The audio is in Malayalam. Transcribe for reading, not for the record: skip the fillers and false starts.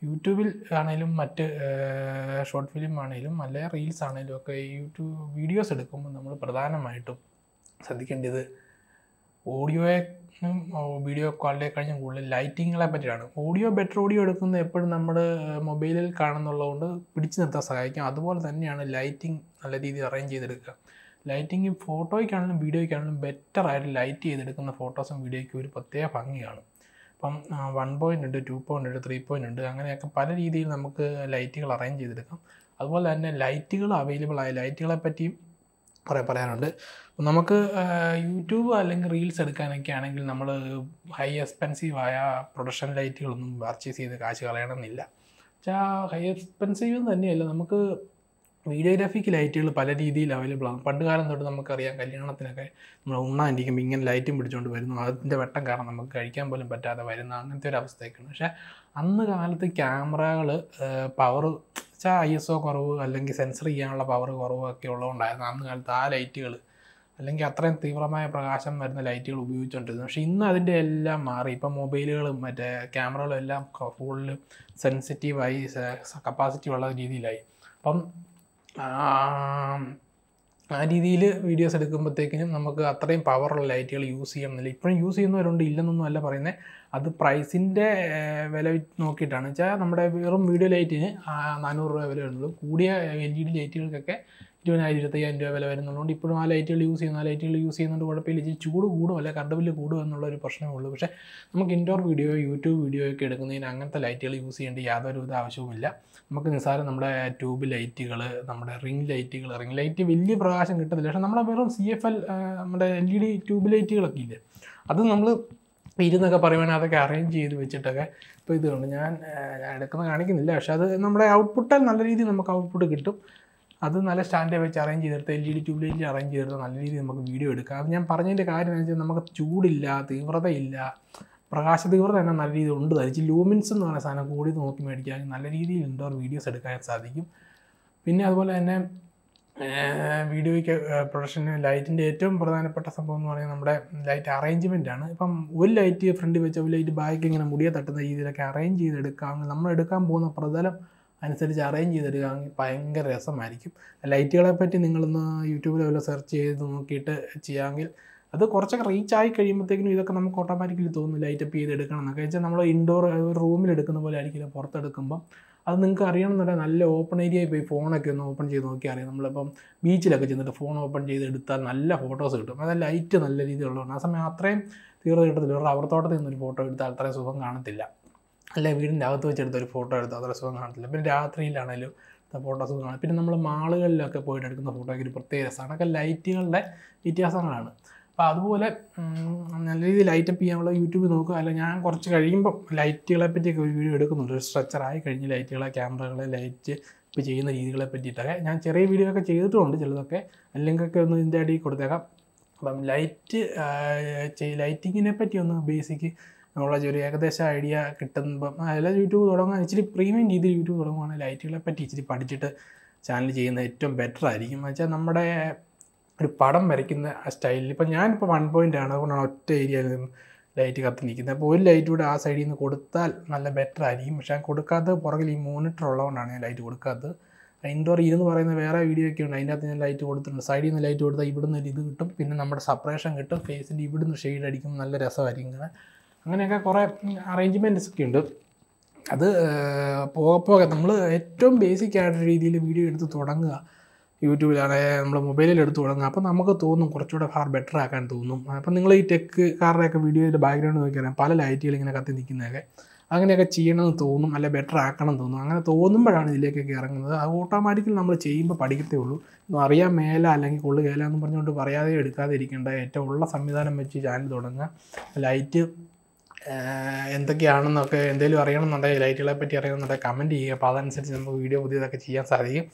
യൂട്യൂബിൽ ആണെങ്കിലും മറ്റ് ഷോർട്ട് ഫിലിം ആണെങ്കിലും അല്ലെ റീൽസ് ആണെങ്കിലും ഒക്കെ യൂട്യൂബ് വീഡിയോസ് എടുക്കുമ്പോൾ നമ്മൾ പ്രധാനമായിട്ടും ശ്രദ്ധിക്കേണ്ടത് ഓഡിയോയും വീഡിയോ ക്വാളിറ്റിയെ കഴിഞ്ഞും കൂടുതൽ ലൈറ്റിങ്ങുകളെ പറ്റിയാണ്. ബെറ്റർ ഓഡിയോ എടുക്കുന്നത് എപ്പോഴും നമ്മൾ മൊബൈലിൽ കാണുന്നുള്ളതുകൊണ്ട് പിടിച്ചു നിർത്താൻ സഹായിക്കും. അതുപോലെ തന്നെയാണ് ലൈറ്റിംഗ് നല്ല രീതിയിൽ അറേഞ്ച് ചെയ്തെടുക്കുക. ലൈറ്റിംഗ് ഫോട്ടോയ്ക്കാണെങ്കിലും വീഡിയോയ്ക്കാണെങ്കിലും ബെറ്ററായിട്ട് ലൈറ്റ് ചെയ്തെടുക്കുന്ന ഫോട്ടോസും വീഡിയോയ്ക്കും ഒരു പ്രത്യേക ഭംഗിയാണ്. ഇപ്പം 1 പോയിൻ്റ് ഉണ്ട്, 2 പോയിൻ്റ് ഉണ്ട്, 3 പോയിൻ്റ് ഉണ്ട്, അങ്ങനെയൊക്കെ പല രീതിയിൽ നമുക്ക് ലൈറ്റുകൾ അറേഞ്ച് ചെയ്തെടുക്കാം. അതുപോലെ തന്നെ ലൈറ്റുകൾ അവൈലബിൾ ആയ ലൈറ്റുകളെ പറ്റിയും കുറേ പറയാനുണ്ട്. നമുക്ക് യൂട്യൂബ് അല്ലെങ്കിൽ റീൽസ് എടുക്കാനൊക്കെ ആണെങ്കിൽ നമ്മൾ ഹൈ എക്സ്പെൻസീവായ പ്രൊഡക്ഷൻ ലൈറ്റുകളൊന്നും പർച്ചേസ് ചെയ്ത് കാശ് കളയണമെന്നില്ല. ഹൈ എക്സ്പെൻസീവ് തന്നെയല്ല, നമുക്ക് വീഡിയോഗ്രാഫിക്ക് ലൈറ്റുകൾ പല രീതിയിൽ അവൈലബിൾ ആണ്. പണ്ട് കാലം തൊട്ട് നമുക്കറിയാം, കല്യാണത്തിനൊക്കെ നമ്മൾ ഉണ്ണാനിരിക്കുമ്പോൾ ഇങ്ങനെ ലൈറ്റും പിടിച്ചുകൊണ്ട് വരുന്നു, അതിൻ്റെ വെട്ടം കാരണം നമുക്ക് കഴിക്കാൻ പോലും പറ്റാതെ വരുന്ന അങ്ങനത്തെ ഒരു അവസ്ഥയൊക്കെയാണ്. പക്ഷേ അന്ന് കാലത്ത് ക്യാമറകൾ പവർ ISO കുറവ് അല്ലെങ്കിൽ സെൻസർ ചെയ്യാനുള്ള പവർ കുറവൊക്കെ ഉള്ളതുകൊണ്ടായിരുന്നു അന്ന് കാലത്ത് ആ ലൈറ്റുകൾ അല്ലെങ്കിൽ അത്രയും തീവ്രമായ പ്രകാശം വരുന്ന ലൈറ്റുകൾ ഉപയോഗിച്ചുകൊണ്ടിരുന്നത്. പക്ഷേ ഇന്ന് അതിൻ്റെ എല്ലാം മാറി. ഇപ്പം മൊബൈലുകളും മറ്റേ ക്യാമറകളും എല്ലാം ഫുള്ള് സെൻസിറ്റീവായി, കപ്പാസിറ്റി ഉള്ള രീതിയിലായി. അപ്പം ആ രീതിയിൽ വീഡിയോസ് എടുക്കുമ്പോഴത്തേക്കിനും നമുക്ക് അത്രയും പവറുള്ള ലൈറ്റുകൾ യൂസ് ചെയ്യണമെന്നില്ല. ഇപ്പോഴും യൂസ് ചെയ്യുന്നവരുണ്ട്, ഇല്ലെന്നൊന്നും അല്ല പറയുന്നത്. അത് പ്രൈസിൻ്റെ വില നോക്കിയിട്ടാണ്. നമ്മുടെ വെറും വീഡിയോ ലൈറ്റിന് 400 രൂപ വില വരുന്നുള്ളൂ. കൂടിയ LED ലൈറ്റുകൾക്കൊക്കെ 20,000 25,000 രൂപ വില വരുന്നുള്ളതുകൊണ്ട് ഇപ്പോഴും ആ ലൈറ്റുകൾ യൂസ് ചെയ്യുന്നതുകൊണ്ട് കുഴപ്പമില്ല. ഇച്ചിരി ചൂട് കൂടും അല്ലെ കറണ്ട് ബില്ല് കൂടും എന്നുള്ളൊരു പ്രശ്നമേ ഉള്ളൂ. പക്ഷേ നമുക്ക് ഇൻഡോർ വീഡിയോ, യൂട്യൂബ് വീഡിയോ ഒക്കെ എടുക്കുന്നതിന് അങ്ങനത്തെ ലൈറ്റുകൾ യൂസ് ചെയ്യേണ്ട യാതൊരുവിധ ആവശ്യവുമില്ല. നമുക്ക് നിസ്സാരം നമ്മുടെ ട്യൂബ് ലൈറ്റുകൾ, നമ്മുടെ റിംഗ് ലൈറ്റ് വലിയ പ്രകാശം കിട്ടത്തില്ല. പക്ഷേ നമ്മളെ വെറും CFL നമ്മുടെ LED ട്യൂബ് ലൈറ്റുകളൊക്കെ ഇല്ലേ, അത് നമ്മൾ ഇരുന്നൊക്കെ പറയുവാണെങ്കിൽ അതൊക്കെ അറേഞ്ച് ചെയ്ത് വെച്ചിട്ടൊക്കെ ഇപ്പോൾ ഇതുകൊണ്ട് ഞാൻ എടുക്കുന്നത് കാണിക്കുന്നില്ല. പക്ഷേ അത് നമ്മുടെ ഔട്ട്പുട്ടിൽ നല്ല രീതിയിൽ നമുക്ക് ഔട്ട്പുട്ട് കിട്ടും. അത് നല്ല സ്റ്റാൻഡേ വെച്ച് അറേഞ്ച് ചെയ്തെടുത്ത് LED ട്യൂബ് ലൈറ്റ് അറേഞ്ച് ചെയ്തെടുത്ത് നല്ല രീതിയിൽ നമുക്ക് വീഡിയോ എടുക്കാം. അത് ഞാൻ പറഞ്ഞതിൻ്റെ കാര്യം എന്ന് വെച്ചാൽ നമുക്ക് ചൂടില്ല, തീവ്രതയില്ല, പ്രകാശ തീവ്രത തന്നെ നല്ല രീതിയിൽ ഉണ്ട്. തരിച്ച് ലൂമിൻസ് എന്ന് പറയുന്ന സാധനം കൂടി നോക്കി മേടിക്കാൻ നല്ല രീതിയിൽ ഇൻഡോർ വീഡിയോസ് എടുക്കാൻ സാധിക്കും. പിന്നെ അതുപോലെ തന്നെ വീഡിയോയ്ക്ക് പ്രൊഡക്ഷന് ലൈറ്റിൻ്റെ ഏറ്റവും പ്രധാനപ്പെട്ട സംഭവം എന്ന് പറയുന്നത് നമ്മുടെ ലൈറ്റ് അറേഞ്ച്മെൻറ്റാണ്. ഇപ്പം ഒരു ലൈറ്റ് ഫ്രണ്ട് വെച്ച ഒരു ലൈറ്റ് ബാക്ക് ഇങ്ങനെ മുടിയെ തട്ടുന്ന രീതിയിലൊക്കെ അറേഞ്ച് ചെയ്തെടുക്കാമെങ്കിൽ നമ്മൾ എടുക്കാൻ പോകുന്ന പ്രതലം അനുസരിച്ച് അറേഞ്ച് ചെയ്തെടുക്കുകയാണെങ്കിൽ ഭയങ്കര രസമായിരിക്കും. ലൈറ്റുകളെ പറ്റി നിങ്ങളൊന്ന് യൂട്യൂബിൽ വല്ല സെർച്ച് ചെയ്ത് നോക്കിയിട്ട് ചെയ്യാമെങ്കിൽ അത് കുറച്ചൊക്കെ റീച്ച് ആയി കഴിയുമ്പോഴത്തേക്കും ഇതൊക്കെ നമുക്ക് ഓട്ടോമാറ്റിക്കലി തോന്നും ലൈറ്റപ്പ് ചെയ്ത് എടുക്കണം എന്നൊക്കെ. വെച്ചാൽ നമ്മൾ ഇൻഡോർ ഒരു റൂമിൽ എടുക്കുന്ന പോലെ ആയിരിക്കില്ല പുറത്തെടുക്കുമ്പം. അത് നിങ്ങൾക്ക് അറിയണമെന്നുണ്ടെങ്കിൽ നല്ല ഓപ്പൺ ഏരിയയിൽ പോയി ഫോണൊക്കെ ഒന്ന് ഓപ്പൺ ചെയ്ത് നോക്കിയാൽ അറിയാം. നമ്മളിപ്പം ബീച്ചിലൊക്കെ ചെന്നിട്ട് ഫോൺ ഓപ്പൺ ചെയ്ത് എടുത്താൽ നല്ല ഫോട്ടോസ് കിട്ടും. അത് ലൈറ്റ് നല്ല രീതിയിലുള്ളതാണ്. ആ സമയം അത്രയും തീവ്രത കിട്ടത്തില്ല. ഒരു റബ്ബർ തോട്ടത്തിൽ നിന്നൊരു ഫോട്ടോ എടുത്താൽ അത്രയും സുഖം കാണത്തില്ല. അല്ലെ വീടിൻ്റെ അകത്ത് വെച്ചെടുത്തൊരു ഫോട്ടോ എടുത്താൽ അത്ര സുഖം കാണത്തില്ല. പിന്നെ രാത്രിയിലാണെങ്കിലും ഫോട്ടോ സുഖം കാണും. പിന്നെ നമ്മൾ മാളുകളിലൊക്കെ പോയിട്ട് എടുക്കുന്ന ഫോട്ടോയ്ക്ക് ഒരു പ്രത്യേക രസമാണ്. അതൊക്കെ ലൈറ്റുകളുടെ വ്യത്യാസങ്ങളാണ്. അപ്പോൾ അതുപോലെ നല്ല രീതിയിൽ ലൈറ്റപ്പ് ചെയ്യാനുള്ള യൂട്യൂബിൽ നോക്കുക. അല്ല ഞാൻ കുറച്ച് കഴിയുമ്പം ലൈറ്റുകളെ പറ്റിയൊക്കെ ഒരു വീഡിയോ എടുക്കുന്നുണ്ട്. ഒരു സ്ട്രക്ചറായി കഴിഞ്ഞ് ലൈറ്റുകളെ, ക്യാമറകളെ ലൈറ്റ് ഇപ്പോൾ ചെയ്യുന്ന രീതികളെ പറ്റിയിട്ടൊക്കെ ഞാൻ ചെറിയ വീഡിയോ ഒക്കെ ചെയ്തിട്ടുമുണ്ട്. ചിലതൊക്കെ ലിങ്കൊക്കെ ഒന്ന് ഇതിൻ്റെ അടിയിൽ കൊടുത്തേക്കാം. അപ്പം ലൈറ്റിങ്ങിനെ പറ്റി ഒന്ന് ബേസിക്ക് ഉള്ള ഒരു ഏകദേശം ഐഡിയ കിട്ടുമ്പം അതെല്ലാം യൂട്യൂബ് തുടങ്ങാൻ ഇച്ചിരി പ്രീമിയം രീതിയിൽ യൂട്യൂബ് തുടങ്ങുകയാണെങ്കിൽ ലൈറ്റുകളെ പറ്റി ഇച്ചിരി പഠിച്ചിട്ട് ചാനൽ ചെയ്യുന്നത് ഏറ്റവും ബെറ്റർ ആയിരിക്കും. എന്ന് വെച്ചാൽ നമ്മുടെ ഒരു പടം വരയ്ക്കുന്ന ആ സ്റ്റൈലിൽ ഇപ്പം ഞാനിപ്പോൾ 1 പോയിൻ്റ് ആണ്, അതുകൊണ്ടാണ് ഒറ്റ ഏരിയയിൽ ലൈറ്റ് കത്തി നിൽക്കുന്നത്. അപ്പോൾ ഒരു ലൈറ്റ് കൂടെ ആ സൈഡിൽ നിന്ന് കൊടുത്താൽ നല്ല ബെറ്റർ ആയിരിക്കും. പക്ഷേ കൊടുക്കാത്തത് പുറകിൽ ഈ മോണിറ്റർ ഉള്ളതുകൊണ്ടാണ് ഞാൻ ലൈറ്റ് കൊടുക്കാത്തത്. ഇൻഡോർ ഇരുന്ന് പറയുന്ന വേറെ വീഡിയോ ഒക്കെ ഉണ്ട്, അതിൻ്റെ അകത്ത് ഞാൻ ലൈറ്റ് കൊടുത്തിട്ടുണ്ട്. സൈഡിൽ നിന്ന് ലൈറ്റ് കൊടുത്താൽ ഇവിടുന്ന് ഒരു ഇത് കിട്ടും, പിന്നെ നമ്മുടെ സെപ്പറേഷൻ കിട്ടും, ഫേസിൻ്റെ ഇവിടുന്ന് ഷെയ്ഡ് അടിക്കും, നല്ല രസമായിരിക്കും. അങ്ങനെയൊക്കെ കുറേ അറേഞ്ച്മെൻറ്റ്സ് ഒക്കെ ഉണ്ട്. അത് പോകെ നമ്മൾ ഏറ്റവും ബേസിക് ആയിട്ടുള്ള രീതിയിൽ വീഡിയോ എടുത്ത് തുടങ്ങുക. യൂട്യൂബിലാണെങ്കിൽ നമ്മൾ മൊബൈലിൽ എടുത്ത് തുടങ്ങുക. അപ്പോൾ നമുക്ക് തോന്നും കുറച്ചുകൂടെ ഫാർ ബെറ്റർ ആക്കാൻ തോന്നും. അപ്പം നിങ്ങൾ ഈ ടെക്കാരുടെയൊക്കെ വീഡിയോയുടെ ബാക്ക്ഗ്രൗണ്ട് നോക്കിയാൽ പല ലൈറ്റുകൾ ഇങ്ങനെ കത്തി നിൽക്കുന്നതൊക്കെ അങ്ങനെയൊക്കെ ചെയ്യണമെന്ന് തോന്നും, അല്ല ബെറ്റർ ആക്കണം തോന്നും. അങ്ങനെ തോന്നുമ്പോഴാണ് ഇതിലേക്കൊക്കെ ഇറങ്ങുന്നത്. അത് ഓട്ടോമാറ്റിക്കലി നമ്മൾ ചെയ്യുമ്പോൾ പഠിക്കത്തേ ഉള്ളൂ. അറിയാൻ മേല അല്ലെങ്കിൽ കൊള്ളുകേല എന്ന് പറഞ്ഞുകൊണ്ട് പറയാതെ എടുക്കാതെ ഇരിക്കേണ്ട. ഏറ്റവും ഉള്ള സംവിധാനം വെച്ച് ചാനൽ തുടങ്ങുക. ലൈറ്റ് എന്തൊക്കെയാണെന്നൊക്കെ എന്തെങ്കിലും അറിയണമെന്നുണ്ടെങ്കിൽ, ലൈറ്റുകളെ പറ്റി അറിയണമെന്നുണ്ടെങ്കിൽ കമൻറ്റ് ചെയ്യുക. അപ്പോൾ അതനുസരിച്ച് നമുക്ക് വീഡിയോ പുതിയതൊക്കെ ചെയ്യാൻ സാധിക്കും.